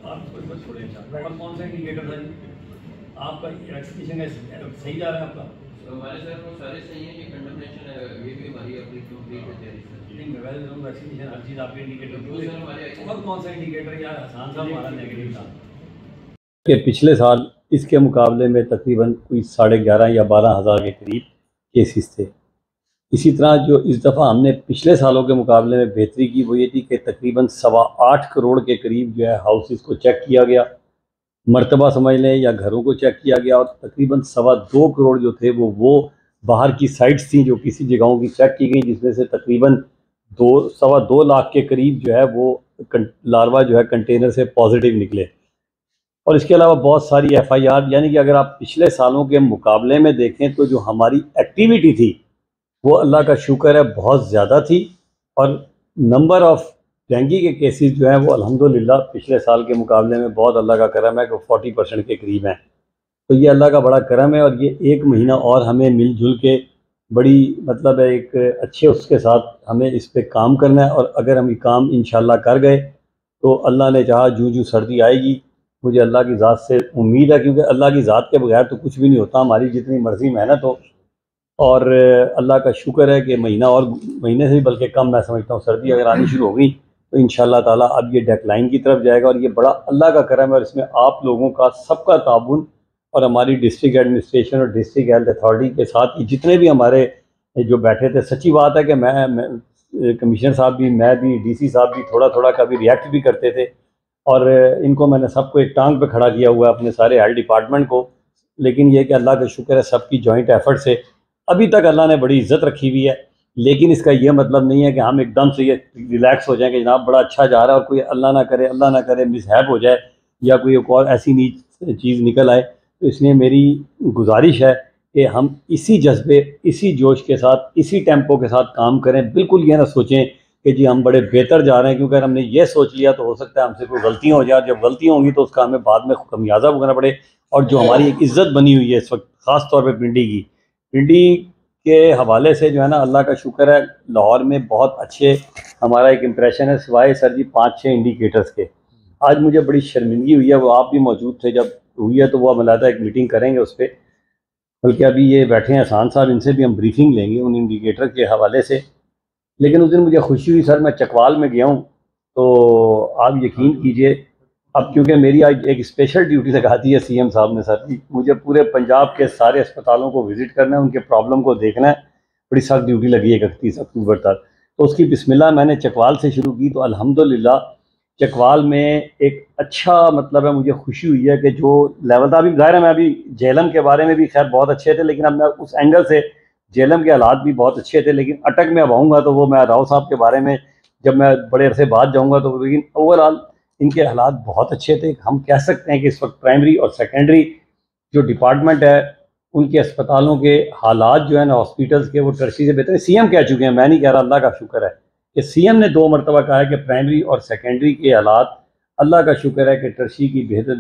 آپ کو بس چھوڑیں انشاءاللہ۔ اور کون سا انڈیکیٹر تھا جی آپ کا ایکسپیشن صحیح جا رہا ہے آپ کا؟ ہمارے سر وہ سارے صحیح ہیں، یہ کنڈمنیشن ہے، یہ بھی ہماری اپنی کمپلیٹ ہے تیاری سر۔ نہیں میں ویل نون ویکسینیشن ہر چیز آپ کے انڈیکیٹر اور کون سا انڈیکیٹر یار حسان صاحب ہمارا نیگیٹو تھا کہ پچھلے سال اس کے مقابلے میں تقریباً کوئی 11,500 یا 12,000 کے قریب کیسز تھے۔ اسی طرح جو اس دفعہ ہم نے پچھلے سالوں کے مقابلے میں بہتری کی وہ یہ تھی کہ تقریباً 8.25 کروڑ کے قریب جو ہے ہاؤسز کو چیک کیا گیا، مرتبہ سمجھ لیں یا گھروں کو چیک کیا گیا، اور تقریباً 2.25 کروڑ جو تھے وہ باہر کی سائٹس تھیں جو کسی جگہوں کی چیک کی گئیں، جس میں سے تقریباً 2.25 لاکھ کے قریب جو ہے وہ لاروا جو ہے کنٹینر سے پازیٹیو نکلے۔ اور اس کے علاوہ بہت ساری ایف آئی آر، یعنی کہ اگر آپ پچھلے سالوں کے مقابلے میں دیکھیں تو جو ہماری ایکٹیویٹی تھی وہ اللہ کا شکر ہے بہت زیادہ تھی، اور نمبر آف ڈینگی کے کیسز جو ہیں وہ الحمدللہ پچھلے سال کے مقابلے میں بہت اللہ کا کرم ہے کہ 40% کے قریب ہیں۔ تو یہ اللہ کا بڑا کرم ہے، اور یہ ایک مہینہ اور ہمیں مل جل کے بڑی مطلب ہے ایک اچھے اس کے ساتھ ہمیں اس پہ کام کرنا ہے، اور اگر ہم یہ کام انشاءاللہ کر گئے تو اللہ نے چاہا جو سردی آئے گی، مجھے اللہ کی ذات سے امید ہے، کیونکہ اللہ کی ذات کے بغیر تو کچھ بھی نہیں ہوتا، ہماری جتنی مرضی محنت ہو، اور اللہ کا شکر ہے کہ مہینے سے بھی بلکہ کم میں سمجھتا ہوں سردی اگر آنی شروع ہو گئی تو انشاءاللہ تعالیٰ اب یہ ڈیک لائن کی طرف جائے گا، اور یہ بڑا اللہ کا کرم ہے، اور اس میں آپ لوگوں کا سب کا تعاون اور ہماری ڈسٹرکٹ ایڈمنسٹریشن اور ڈسٹرکٹ ہیلتھ اتھارٹی کے ساتھ جتنے بھی ہمارے جو بیٹھے تھے، سچی بات ہے کہ میں کمشنر صاحب بھی، میں بھی، ڈی سی صاحب بھی تھوڑا تھوڑا کبھی ریئیکٹ بھی کرتے تھے، اور ان کو میں نے سب کو ایک ٹانگ پہ کھڑا کیا ہوا ہے اپنے سارے ہیلتھ ڈپارٹمنٹ کو، لیکن یہ کہ اللہ کا شکر ہے سب کی جوائنٹ ایفرٹ سے ابھی تک اللہ نے بڑی عزت رکھی ہوئی ہے۔ لیکن اس کا یہ مطلب نہیں ہے کہ ہم ایک دم سے یہ ریلیکس ہو جائیں کہ جناب بڑا اچھا جا رہا ہے اور کوئی اللہ نہ کرے مس ہیپ ہو جائے یا کوئی ایک اور ایسی چیز نکل آئے۔ تو اس لیے میری گزارش ہے کہ ہم اسی جذبے، اسی جوش کے ساتھ، اسی ٹیمپو کے ساتھ کام کریں، بالکل یہ نہ سوچیں کہ جی ہم بڑے بہتر جا رہے ہیں، کیونکہ اگر ہم نے یہ سوچ لیا تو ہو سکتا ہے ہم سے کوئی غلطیاں ہو جائیں، جب غلطیاں ہوں گی تو اس کا ہمیں بعد میں خمیازہ بھگتنا پڑے۔ اور جو ہماری ایک عزت بنی ہوئی ہے اس وقت خاص طور پہ پنڈی کے حوالے سے جو ہے نا، اللہ کا شکر ہے لاہور میں بہت اچھے ہمارا ایک امپریشن ہے، سوائے سر جی 5-6 انڈیکیٹرز کے۔ آج مجھے بڑی شرمندگی ہوئی ہے، وہ آپ بھی موجود تھے جب ہوئی ہے، تو وہ ہم علیحدہ ایک میٹنگ کریں گے اس پہ، بلکہ ابھی یہ بیٹھے ہیں احسان صاحب، ان سے بھی ہم بریفنگ لیں گے ان انڈیکیٹر کے حوالے سے۔ لیکن اس دن مجھے خوشی ہوئی سر، میں چکوال میں گیا ہوں تو آپ یقین کیجئے، اب کیونکہ میری آج ایک اسپیشل ڈیوٹی لگا دی ہے سی ایم صاحب نے سر، مجھے پورے پنجاب کے سارے اسپتالوں کو وزٹ کرنا ہے، ان کے پرابلم کو دیکھنا ہے، بڑی سخت ڈیوٹی لگی ہے 31 اکتوبر تک۔ تو اس کی بسم اللہ میں نے چکوال سے شروع کی، تو الحمدللہ چکوال میں ایک اچھا مطلب ہے، مجھے خوشی ہوئی ہے کہ جو لیول تھا، ابھی ظاہر ہے میں ابھی جہلم کے بارے میں بھی خیر بہت اچھے تھے، لیکن اب میں اس اینگل سے جہلم کے حالات بھی بہت اچھے تھے، لیکن اٹک میں اب آؤں گا تو وہ میں راؤ صاحب کے بارے میں جب میں بڑے عرصے بعد جاؤں گا تو، لیکن اوور آل ان کے حالات بہت اچھے تھے۔ ہم کہہ سکتے ہیں کہ اس وقت پرائمری اور سیکنڈری جو ڈپارٹمنٹ ہے ان کے اسپتالوں کے حالات جو ہیں نا ہاسپٹلز کے، وہ ٹرشی سے بہتر ہے۔ سی ایم کہہ چکے ہیں، میں نہیں کہہ رہا، اللہ کا شکر ہے کہ سی ایم نے 2 مرتبہ کہا ہے کہ پرائمری اور سیکنڈری کے حالات اللہ کا شکر ہے کہ ٹرشی کی بہتر